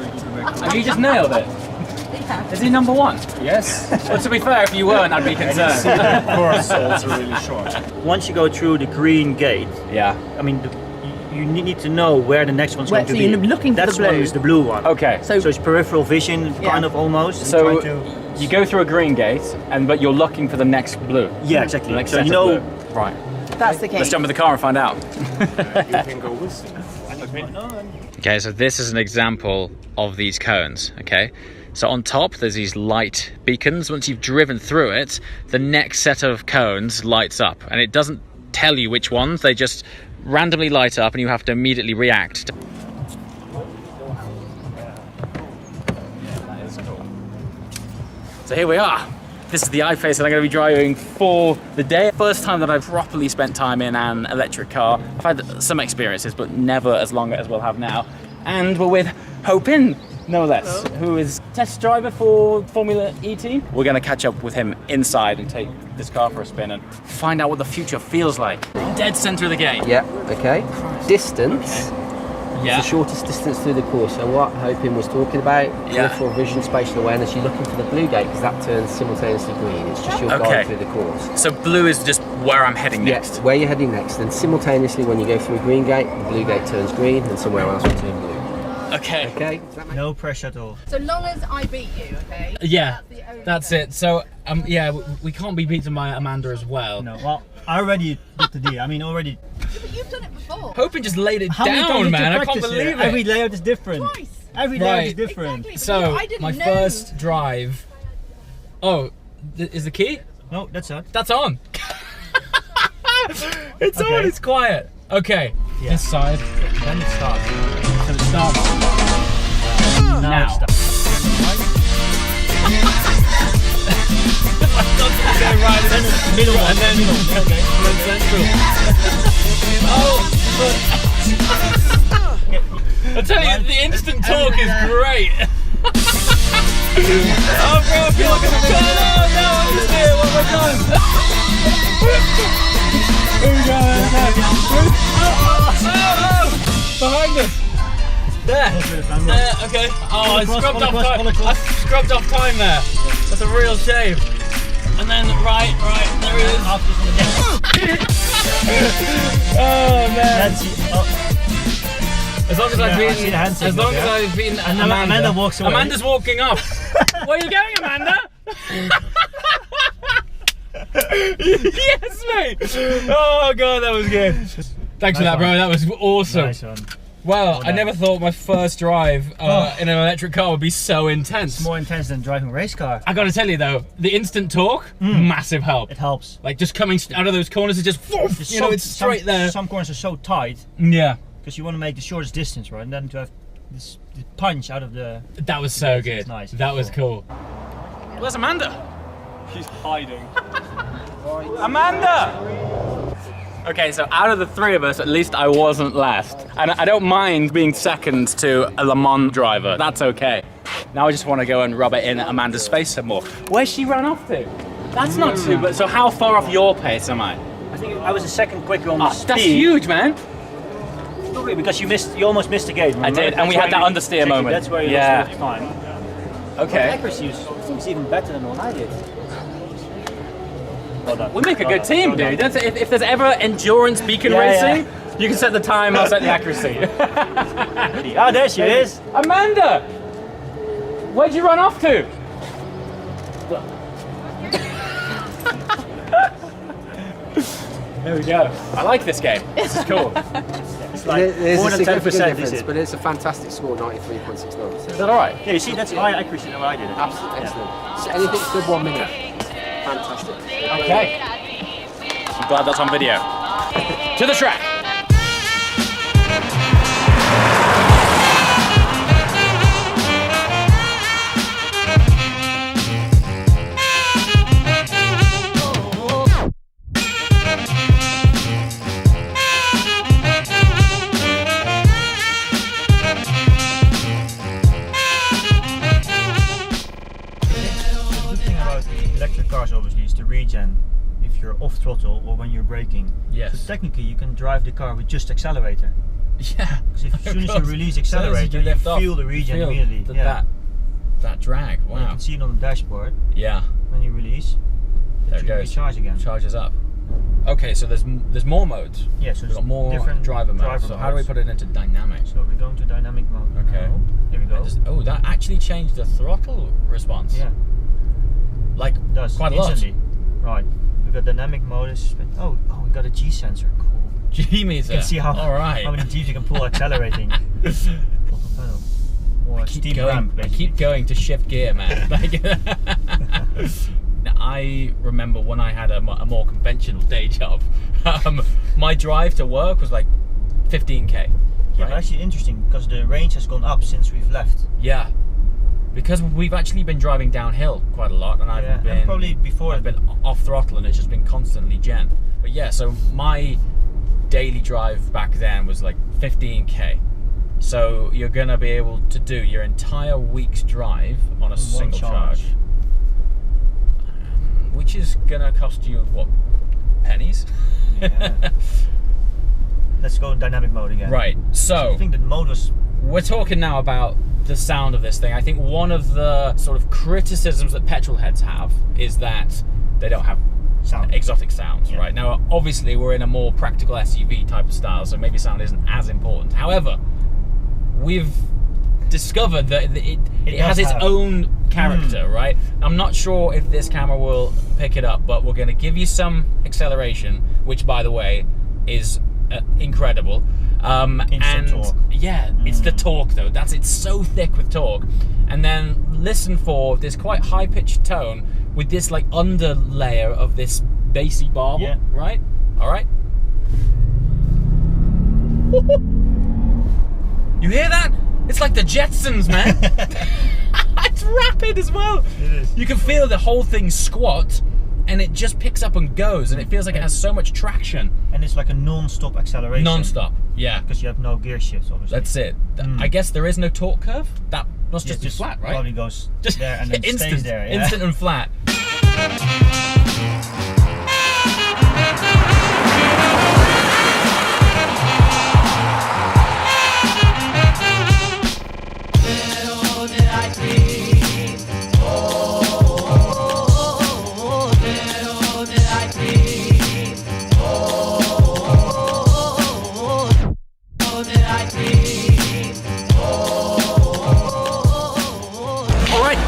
Have you just nailed it? Yeah. Is he number one? Yes. Well, to be fair, if you weren't, I'd be concerned. Of course, it's really short. Once you go through the green gate, Yeah. I mean, you need to know where the next one's Where- going to so be. you're looking for That's the blue. one is the blue one. Okay. So it's peripheral vision, Yeah. kind of almost. and So trying to... you go through a green gate, but you're looking for the next blue. Yeah, exactly. The next So set you of know. blue. Right. That's the key. Let's jump in the car and find out. You can go with me. Okay, so this is an example of these cones, okay? So on top, there's these light beacons. Once you've driven through it, the next set of cones lights up, and it doesn't tell you which ones, they just randomly light up and you have to immediately react. So here we are. This is the I-Pace that I'm going to be driving for the day. First time that I've properly spent time in an electric car. I've had some experiences, but never as long as we'll have now. And we're with Hopin, no less, who is test driver for Formula E team. We're going to catch up with him inside and take this car for a spin and find out what the future feels like. Dead center of the game. Yeah, okay. Distance. Yeah. It's the shortest distance through the course. So what Hopin was talking about, Yeah. peripheral vision, spatial awareness, you're looking for the blue gate because that turns simultaneously green. It's just your Okay. guide through the course. So blue is just where I'm heading next. Yes, where you're heading next. Then simultaneously when you go through a green gate, the blue gate turns green and somewhere else will turn blue. Okay. Okay? Does that make No pressure at all. So long as I beat you, okay? Yeah, That's the only that's thing. it. So, yeah, we can't be beaten by Amanda as well. No, well, I already did the deal. I mean, already. Yeah, but you've done it before. Hoping just laid it How many times down, did you man. I can't practice believe it. Every layout is different. Twice. Every layout is Right. different. Exactly. So, I didn't my know. first drive. Oh, is the key? No, that's it. That's on. It's on, Okay. it's quiet. Okay, Yeah. this side. Then it starts. So it starts Now now. it starts. Middle one. And then, Okay. oh, I tell you, the instant torque is great. Oh, bro, I feel like I'm a car. No, I'm just here. What have I done? Here we go. Oh, behind us. There. Okay. Oh, I scrubbed off time. I scrubbed off time there. That's a real shame. And then right, there it is. Oh man. That's it. Oh, As long as Yeah, I I've see been, the hand as signal, long as yeah. I've been And Amanda. Amanda walks away. Amanda's walking off. Where are you going, Amanda? Yes, mate. Oh god, that was good. Thanks for that, bro. That was awesome. nice one. Well, I done. never thought my first drive in an electric car would be so intense. It's more intense than driving a race car. I gotta tell you though, the instant torque, massive help. It helps. Like just coming out of those corners, it just, you know, it's straight there. Some corners are so tight Yeah, because you want to make the shortest distance, right? And then to have this punch out of the. that was so good. It's nice. That was cool. Where's Amanda? He's hiding. Amanda! Okay, so out of the three of us, at least I wasn't last. And I don't mind being second to a Le Mans driver. That's okay. Now I just want to go and rub it in Amanda's face some more. Where's she run off to? That's not too bad. So how far off your pace am I? I think I was a second quicker on the speed. That's huge, man. Probably because you almost missed the gate. Remember? I did, and we That's had why that you- understeer exactly, moment. That's where you Yeah. lost time. The Okay. accuracy seems even better than what I did. Well done. We make a Well good done. team, Well done. dude. If there's ever endurance beacon Yeah, racing, you can set the time, I'll set the accuracy. Ah, there she is. Amanda! Where'd you run off to? There we go. I like this game. This is cool. It's like There's more a than 10%, significant is difference, it? but it's a fantastic score, 93.69. Is that alright? Yeah, you see, that's high accuracy than what I did. Absolutely excellent. So anything sub 1 minute. Fantastic. Okay. I'm glad that's on video. To the track. Electric cars obviously is the regen if you're off throttle or when you're braking. Yes. So technically you can drive the car with just accelerator. Yeah. Because as soon as you course. release As soon as accelerator, you lift off, feel the regen feel immediately. That drag. You Wow. can see it on the dashboard Yeah. when you release. There it should goes. recharge again. Charges up. Okay, so there's more modes. Yeah, so We've there's got more different driver modes. So how do we modes. put it into dynamic? So we're going to dynamic mode. Okay. Now. Here we go. Oh, that actually changed the throttle response. Yeah, Like it does quite a lot. instantly. Right. We've got dynamic mode. Oh, we got a G sensor. Cool. G meter. You can see how All many G's you can pull accelerating. More steep ramp, I basically. keep going to shift gear, man. Like, now, I remember when I had a more conventional day job, my drive to work was like 15k. Yeah, but right? actually interesting because the range has gone up since we've left. Yeah, because we've actually been driving downhill quite a lot, and Yeah, I've been and probably before I've been off throttle, and it's just been constantly gen. But yeah, so my daily drive back then was like 15k. So you're gonna be able to do your entire week's drive on a single charge, which is gonna cost you what, pennies? Yeah. Let's go in dynamic mode again. Right. I So think the mode was we're talking now about the sound of this thing. I think one of the sort of criticisms that petrol heads have is that they don't have sound. exotic sounds, Yeah. right? Now, obviously, we're in a more practical SUV type of style, so maybe sound isn't as important. However, we've discovered that it has its own character, right? I'm not sure if this camera will pick it up, but we're going to give you some acceleration, which, by the way, is incredible. Instant torque. Yeah, it's the torque though. It's so thick with torque. And then listen for this quite high-pitched tone with this like under layer of this bassy barb, Yeah. right? All right. You hear that? It's like the Jetsons, man. It's rapid as well. It is. You can feel the whole thing squat, and it just picks up and goes, and it feels like it has so much traction. And it's like a non-stop acceleration. Non-stop, yeah. Because you have no gear shifts, obviously. That's it. I guess there is no torque curve. That must Yeah, just be flat, right? Probably goes Just there and then instant, stays there. Yeah? instant and flat.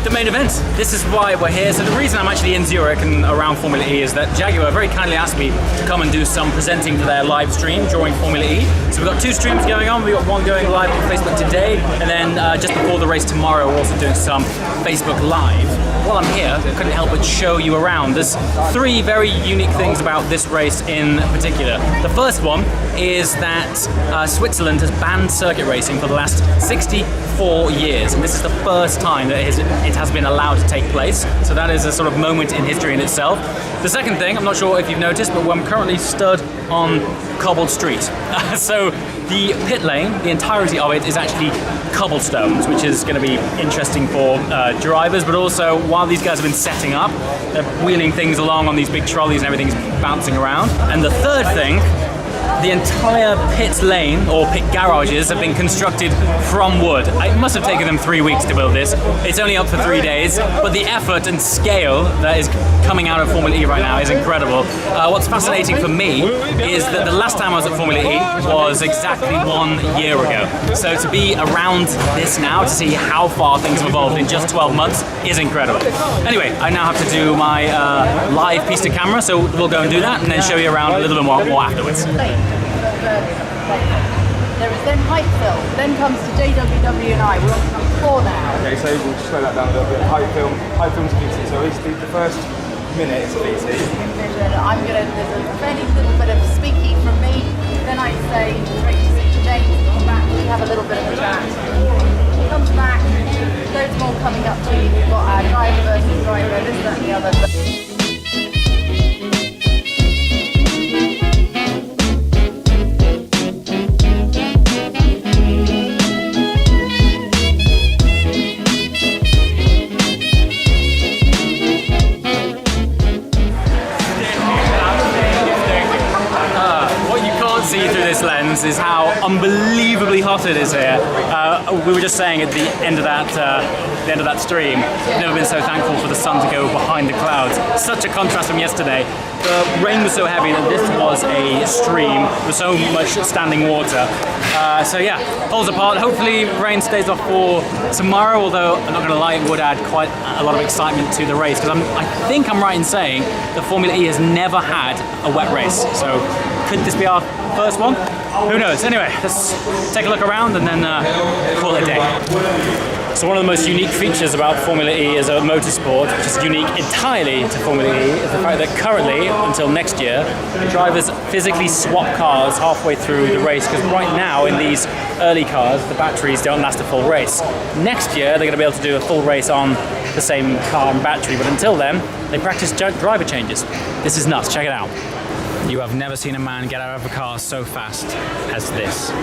The main event. This is why we're here. So the reason I'm actually in Zurich and around Formula E is that Jaguar very kindly asked me to come and do some presenting for their live stream during Formula E. So we've got two streams going on. We've got one going live on Facebook today, and then just before the race tomorrow, we're also doing some Facebook Live. While I'm here, I couldn't help but show you around. There's three very unique things about this race in particular. The first one is that Switzerland has banned circuit racing for the last 64 years, and this is the first time that it has been allowed to take place. So that is a sort of moment in history in itself. The second thing, I'm not sure if you've noticed, but I'm currently stood on cobbled street. So the pit lane, the entirety of it is actually cobblestones, which is going to be interesting for drivers, but also while these guys have been setting up, they're wheeling things along on these big trolleys and everything's bouncing around. And the third thing, the entire pit lane or pit garages have been constructed from wood. It must have taken them 3 weeks to build this. It's only up for 3 days, but the effort and scale that is coming out of Formula E right now is incredible. What's fascinating for me is that the last time I was at Formula E was exactly 1 year ago. So to be around this now, to see how far things have evolved in just 12 months is incredible. Anyway, I now have to do my live piece to camera, so we'll go and do that and then show you around a little bit more afterwards. There is then height film, then comes to JWW and I. We're on number 4 now. Okay, so we'll just slow that down a little bit. Height film's VT. So the first minute is VT. Envision, there's a fairly little bit of speaky from me. Then I say, straight to James, come back, we have a little bit of a chat. Comes back, loads more coming up to you. We've got our driver versus driver, this, that, and the other. difference is how unbelievably hot it is here. We were just saying at the end of that stream, I've never been so thankful for the sun to go behind the clouds. Such a contrast from yesterday. The rain was so heavy that this was a stream with so much standing water. So yeah, poles apart. Hopefully rain stays off for tomorrow, although I'm not going to lie, it would add quite a lot of excitement to the race, because I think I'm right in saying that Formula E has never had a wet race. So could this be our first one? Who knows? Anyway, let's take a look around and then call it a day. So one of the most unique features about Formula E as a motorsport, which is unique entirely to Formula E, is the fact that currently, until next year, the drivers physically swap cars halfway through the race, because right now in these early cars, the batteries don't last a full race. Next year, they're going to be able to do a full race on the same car and battery, but until then, they practice driver changes. This is nuts, check it out. You have never seen a man get out of a car so fast as this. 3, 2,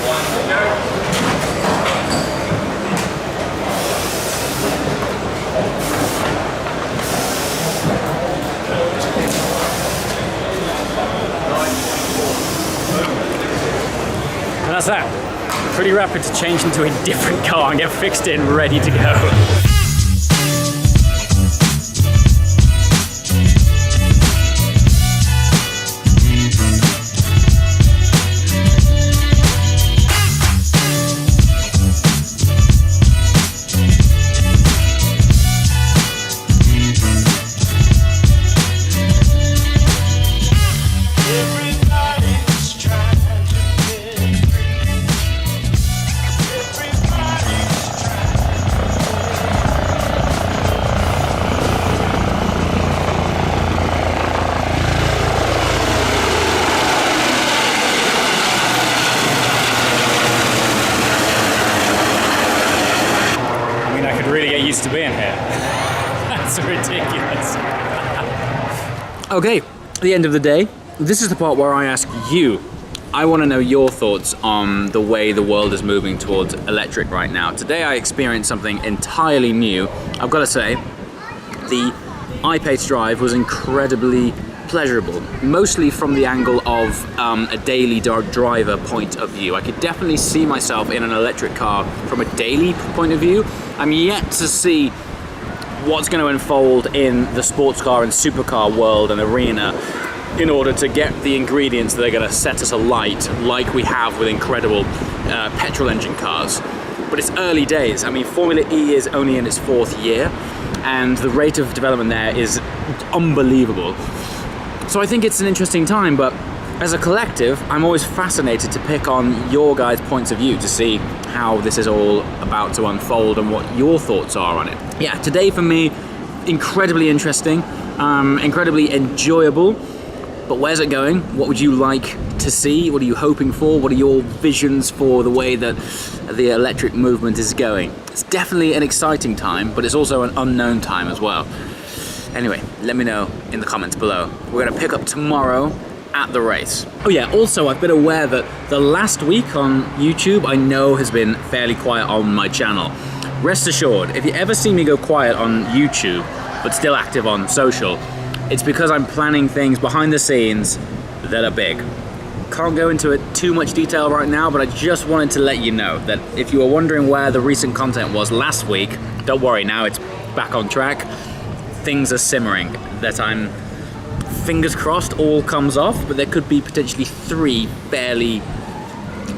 1, go. And that's that. Pretty rapid to change into a different car and get fixed in, ready to go. To being here. That's ridiculous. Okay, at the end of the day, this is the part where I ask you. I want to know your thoughts on the way the world is moving towards electric right now. Today I experienced something entirely new. I've got to say, the I-Pace drive was incredibly pleasurable, mostly from the angle of a daily driver point of view. I could definitely see myself in an electric car from a daily point of view. I'm yet to see what's going to unfold in the sports car and supercar world and arena in order to get the ingredients that are going to set us alight, like we have with incredible petrol engine cars. But it's early days. I mean, Formula E is only in its 4th year, and the rate of development there is unbelievable. So I think it's an interesting time, but as a collective, I'm always fascinated to pick on your guys' points of view to see how this is all about to unfold and what your thoughts are on it. Yeah, today for me, incredibly interesting, incredibly enjoyable, but where's it going? What would you like to see? What are you hoping for? What are your visions for the way that the electric movement is going? It's definitely an exciting time, but it's also an unknown time as well. Anyway, let me know in the comments below. We're gonna pick up tomorrow at the race. Oh yeah, also I've been aware that the last week on YouTube I know has been fairly quiet on my channel. Rest assured, if you ever see me go quiet on YouTube, but still active on social, it's because I'm planning things behind the scenes that are big. Can't go into it too much detail right now, but I just wanted to let you know that if you were wondering where the recent content was last week, don't worry, now it's back on track. Things are simmering that I'm, fingers crossed, all comes off, but there could be potentially 3 fairly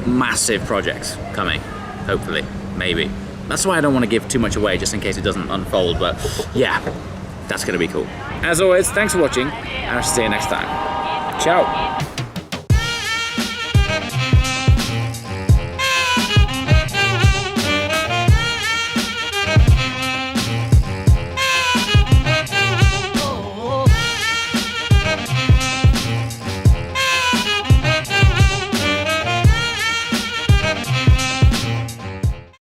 massive projects coming, hopefully, maybe. That's why I don't want to give too much away, just in case it doesn't unfold, but yeah, that's gonna be cool. As always, thanks for watching, and I'll see you next time. Ciao.